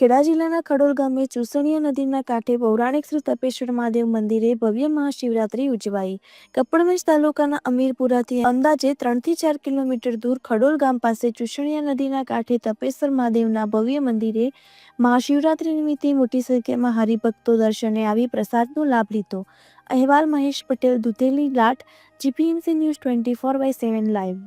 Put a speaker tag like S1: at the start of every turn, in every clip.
S1: ખેડા જિલ્લાના ખડોલ ગામે ચુસણિયા નદીના કાંઠે પૌરાણિક શ્રી તપેશ્વર મહાદેવ મંદિરે ભવ્ય મહાશિવરાત્રી ઉજવાઈ। કપડવંજ તાલુકાના અમીરપુરાથી અંદાજે 3 થી 4 કિલોમીટર દૂર ખડોલ ગામ પાસે ચુસણિયા નદીના કાંઠે તપેશ્વર મહાદેવના ભવ્ય મંદિરે મહાશિવરાત્રી નિમિત્તે મોટી સંખ્યામાં હરિભક્તો દર્શને આવી પ્રસાદનો લાભ લીધો। અહેવાલ મહેશ પટેલ, દુધેલી લાટ, જીપીએમસી ન્યૂઝ 24/7 લાઈવ।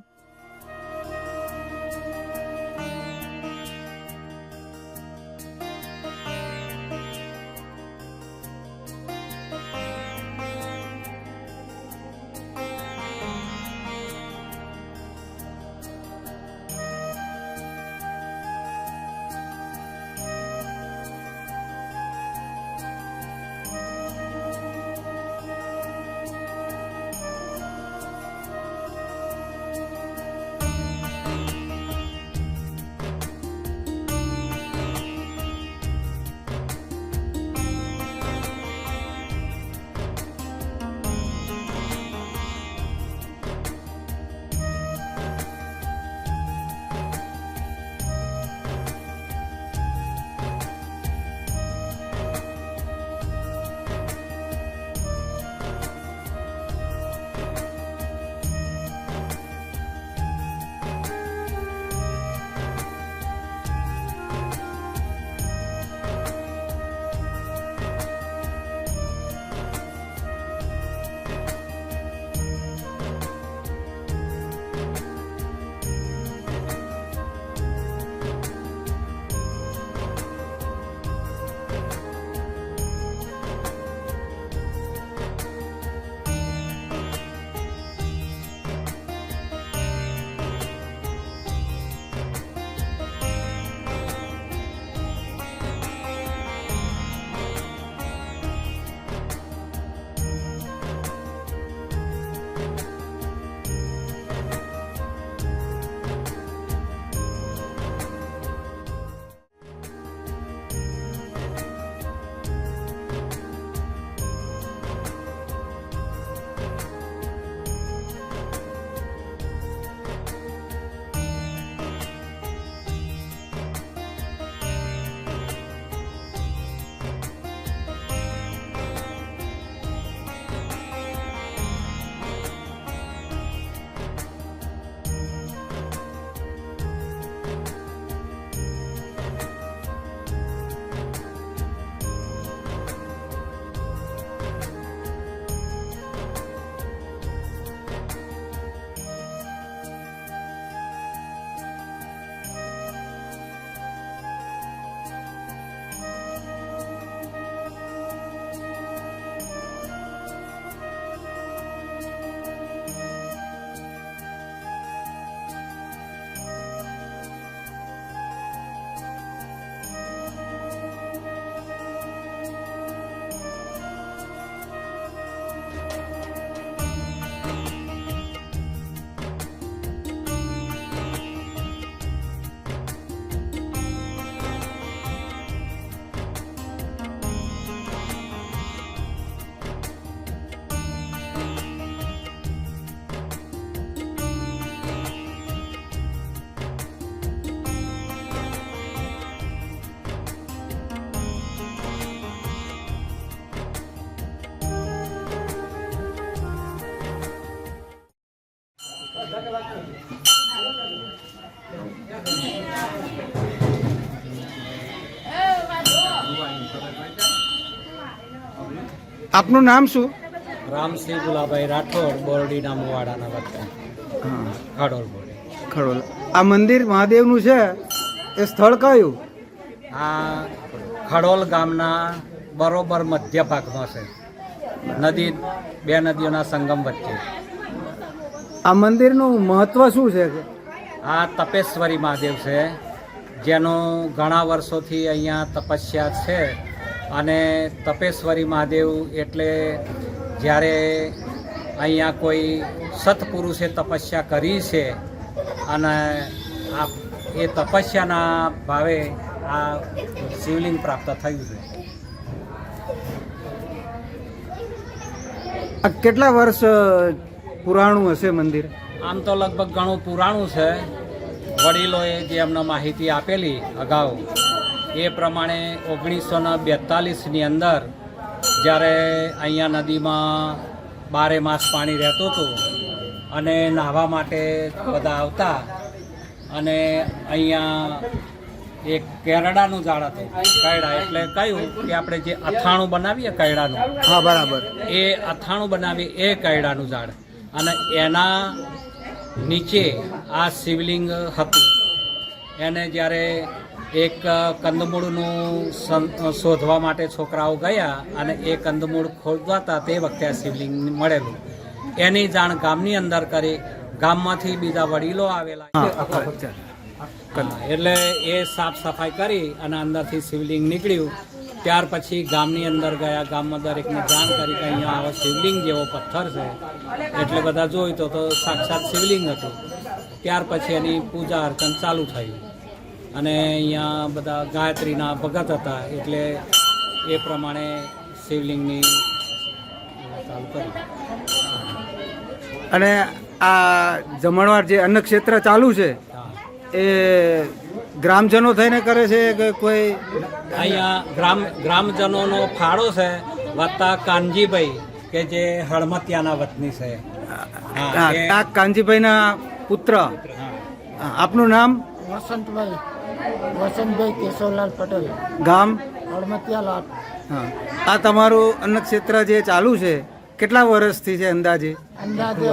S2: આપનું નામ શું?
S3: રામસિંહ ગુલાભાઈ રાઠોડ, બોરડીના મુવાડાના વતન, ખડોલ બોરડી।
S2: ખડોલ આ મંદિર મહાદેવનું છે એ સ્થળ કયું?
S3: આ ખડોલ ગામના બરોબર મધ્ય ભાગમાં છે, નદી, બે નદીઓના સંગમ વચ્ચે।
S2: આ મંદિરનું મહત્વ શું છે?
S3: આ તપેશ્વરી મહાદેવ છે, જેનું ઘણા વર્ષોથી અહીંયા તપસ્યા છે। અને તપેશ્વરી મહાદેવ એટલે જ્યારે અહીંયા કોઈ સત્પુરુષે તપસ્યા કરી છે અને આ એ તપસ્યાના ભાવે આ શિવલિંગ પ્રાપ્ત થયું છે।
S2: કેટલા વર્ષ પુરાણું હશે મંદિર?
S3: આમ તો લગભગ ઘણું પુરાણું છે, વડીલોએ જે અમને માહિતી આપેલી અગાઉ એ પ્રમાણે 1942ની અંદર જ્યારે અહીંયા નદીમાં 12 માસ પાણી રહેતું હતું અને નાહવા માટે બધા આવતા અને અહીંયા એક કેરડાનું ઝાડ હતું, કૈડા એટલે કહ્યું કે આપણે જે અથાણું બનાવીએ કૈડાનું,
S2: હા બરાબર,
S3: એ અથાણું બનાવીએ એ કૈડાનું ઝાડ, અને એના નીચે આ શિવલિંગ હતું. એને જ્યારે એક કંદમૂળનું શોધવા માટે છોકરાઓ ગયા અને એ કંદમૂળ ખોદવાતા તે વખતે આ શિવલિંગ મળેલું. એની જાણ ગામની અંદર કરી, ગામમાંથી બીજા વડીલો આવેલા, એટલે એ સાફ સફાઈ કરી અને અંદરથી શિવલિંગ નીકળ્યું. ત્યાર પછી ગામની અંદર ગયા, ગામમાં દરેકને જાણ કરી કે અહીંયા આવો શિવલિંગ જેવો પથ્થર છે. એટલે બધા જોયું તો સાક્ષાત શિવલિંગ હતું. ત્યાર પછી એની પૂજા અર્ચન ચાલુ થયું અને અહીંયા બધા ગાયત્રીના ભગત હતા, એટલે એ પ્રમાણે શિવલિંગની ચાલુ કરી.
S2: અને આ જમણવાર જે અન્ન ક્ષેત્ર ચાલુ છે એ ગ્રામજનો થઈને કરે છે કે કોઈ
S3: અહીંયા ગ્રામજનોનો ફાળો છે, વત્તા કાનજીભાઈ કે જે હળમતિયાના વતની છે. હા,
S2: આ કાનજીભાઈના પુત્ર. આપનું નામ?
S4: વસંતભાઈ કેશવલાલ પટેલ,
S2: ગામ?
S4: હળમતિયાલાલ.
S2: હા, આ તમારું અન્ન ક્ષેત્ર જે ચાલુ છે કેટલા વર્ષથી છે અંદાજે?
S4: અંદાજે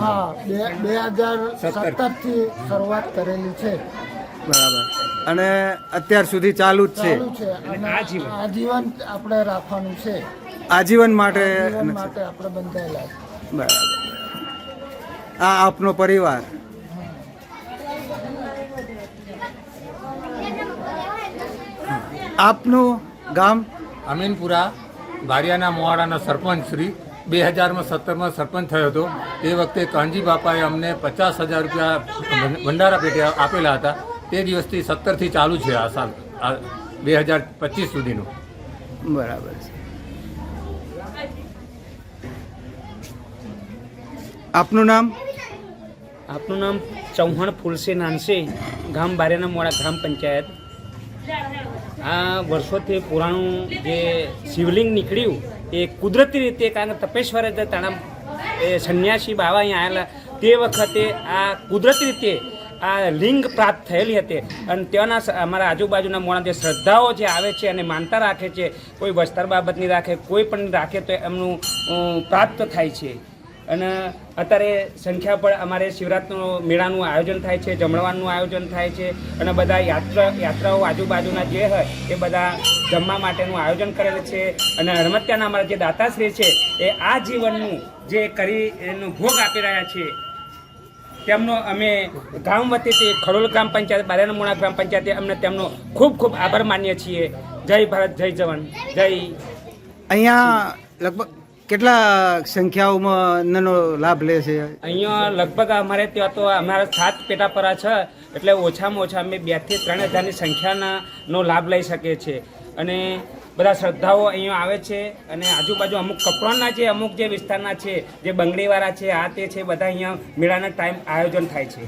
S4: હા 2017 થી શરૂઆત કરેલી છે.
S2: બરાબર. અને અત્યાર સુધી ચાલુ જ છે?
S4: ચાલુ છે અને આજીવન આપણે રાખવાનું છે.
S2: આજીવન માટે
S4: આજીવન માટે આપણે બંધાયેલા છે.
S2: બરાબર. આ આપનો પરિવાર? આપનું ગામ?
S5: અમીનપુરા બારિયાના મોવાડાના સરપંચ શ્રી 2017માં સરપંચ થયો હતો. તે વખતે કાનજી બાપાએ અમને 50,000 રૂપિયા ભંડારા પેટે આપેલા હતા. તે દિવસથી 17થી ચાલુ છે આ સાલ, આ 2025 સુધીનું.
S2: બરાબર છે. આપનું નામ?
S6: આપનું નામ ચૌહાણ ફૂલસે નાનસે, ગામ બારિયાના મોડા ગ્રામ પંચાયત. આ વર્ષોથી પુરાણું જે શિવલિંગ નીકળ્યું એ કુદરતી રીતે, કારણ કે તપેશ્વર તાણા એ સંન્યાસી બાબા અહીંયા આવેલા તે વખતે આ કુદરતી રીતે આ લિંગ પ્રાપ્ત થયેલી હતી. અને ત્યાંના અમારા આજુબાજુના મોણા જે શ્રદ્ધાઓ જે આવે છે અને માનતા રાખે છે, કોઈ વસ્ત્ર બાબતની રાખે, કોઈ પણ રાખે તો એમનું પ્રાપ્ત થાય છે. અને અત્યારે સંખ્યા પર અમારે શિવરાત્રિનો મેળાનું આયોજન થાય છે, જમણવારનું આયોજન થાય છે, અને બધા યાત્રાઓ આજુબાજુના જે હોય એ બધા જમવા માટેનું આયોજન કરેલું છે. અને હળમતિયાના અમારા જે દાતાશ્રી છે એ આ જીવનનું જે કરી એનું ભોગ આપી રહ્યા છે, તેમનો અમે ગામ વતીથી ખડોલ ગ્રામ પંચાયત, બારિયાના મોણા ગ્રામ પંચાયતે અમને તેમનો ખૂબ ખૂબ આભાર માનીએ છીએ. જય ભારત, જય જવાન, જય.
S2: અહીંયા લગભગ કેટલા સંખ્યાઓમાં અન્નનો લાભ લે છે?
S6: અહીંયા લગભગ અમારે ત્યાં તો અમારા 7 પેટાપરા છે, એટલે ઓછામાં ઓછા અમે 2 થી 3 હજારની સંખ્યાનો લાભ લઈ શકીએ છીએ. અને બધા શ્રદ્ધાઓ અહીંયા આવે છે. અને આજુબાજુ અમુક કપડાના જે અમુક જે વિસ્તારના છે, જે બંગડીવાળા છે, આ તે છે, બધા અહીંયા મેળાના ટાઈમ આયોજન થાય છે.